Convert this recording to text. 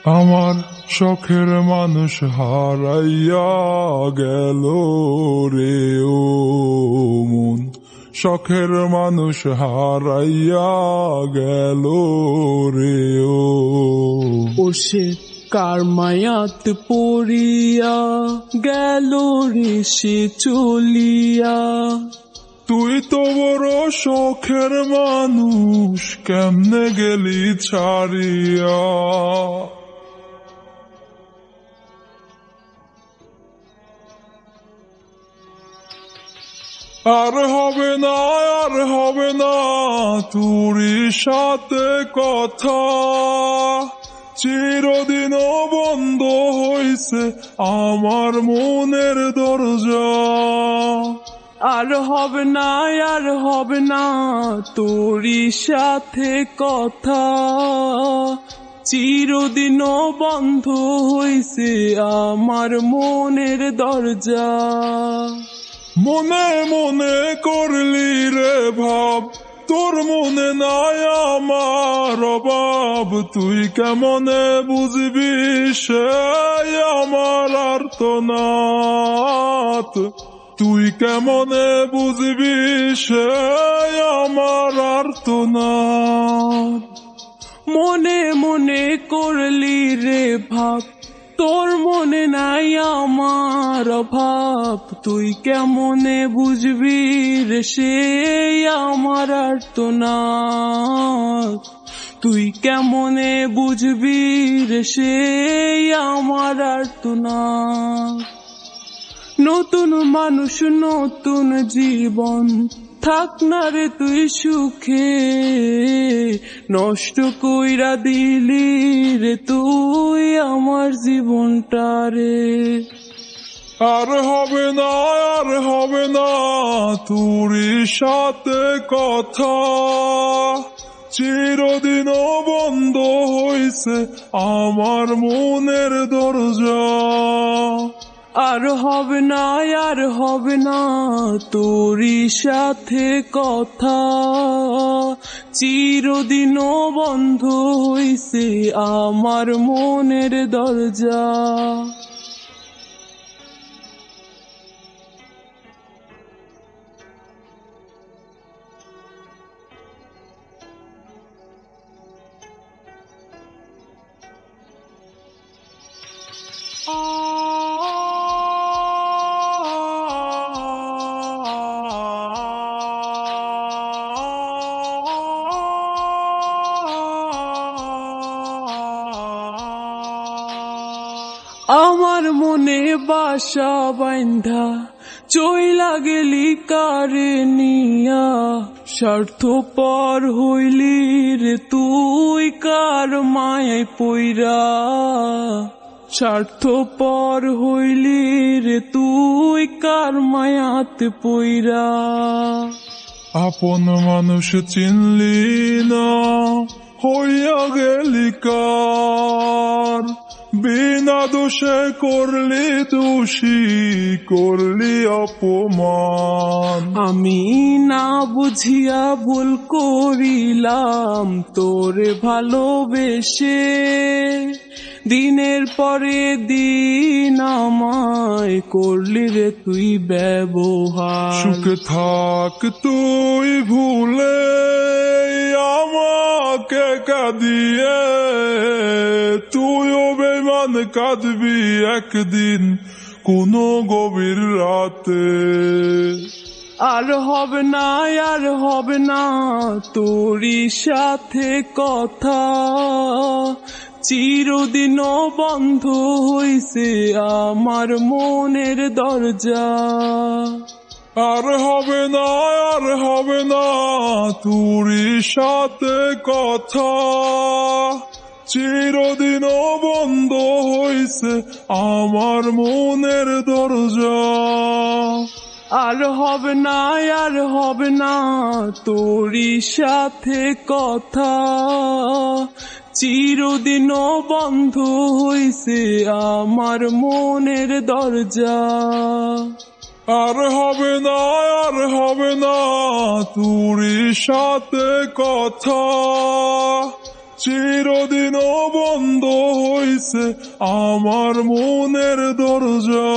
আমার শখের মানুষ হারাইয়া গেল রে ও মন, শখের মানুষ হারাইয়া গেল রে ও সে কার মায়াত পড়িয়া গেল রে সে চলিয়া। তুই তো বড় শখের মানুষ, কেমনে গেলি ছাড়িয়া। আর হবে না, আর হবে না তোরই সাথে কথা, চিরদিনও বন্ধ হইছে আমার মনের দরজা। আর হবে না, আর হবে না তোরই সাথে কথা, চিরদিনও বন্ধ হইছে আমার মনের দরজা। মনে মনে করলি রে ভাব, তোর মনে নাই আমার অভাব, তুই কেমনে বুঝবি সে আমার আর্তনাদ, তুই কেমনে বুঝবি সে আমার আর্তনাদ। মনে মনে করলি রে ভাব, তোর মনে নাই আমার অভাব, তুই কেমনে বুঝবি রে সে আমার আর্তনাদ, তুই কেমনে বুঝবি রে সে আমার আর্তনাদ। নতুন মানুষ নতুন জীবন, থাক না রে তুই সুখে, নষ্ট কইরা দিলি রে তুই আমার জীবনটা রে। আর হবে না, আর হবে না তোরই সাথে কথা, চিরদিনও বন্ধ হইছে আমার মনের দরজা। আর হবে না, আর হবে না তোরই সাথে কথা, চিরদিনও বন্ধ হইছে আমার মনের দরজা। আমার মনে বাসা বাইন্ধা চইলা গেলি কারে নিয়া, স্বার্থপর হইলি রে তুই কার মায়ায় পইরা, স্বার্থপর হইলি রে তুই কার মায়াতে পইরা। আপন মানুষ চিনলি না, হইয়া গেলি কার, বিনা দোষে করলি দোষী, করলি অপমান। আমি না বুঝিয়া ভুল করিলাম তোরে ভালোবেসে, দিনের পরে দিন আমায় করলি রে তুই ব্যবহার। সুখে থাক তুই ভুলে আমাকে কাঁদিয়ে, তুইও বেমান কাঁদবি একদিন কোনো গভীর রাতে। আর হবে না, আর হবে না তোরই সাথে কথা, চিরদিনও বন্ধ হইছে আমার মনের দরজা। আর হবে না, আর হবে না তোরই সাথে কথা, চিরদিনও বন্ধ হইছে আমার মনের দরজা। আর হবে না, আর হবে না তোরই সাথে কথা, চিরদিনও বন্ধ হইছে আমার মনের দরজা। আর হবে না, আর হবে না তোরই সাথে কথা, চিরদিন বন্ধ হইছে আমার মনের দরজা।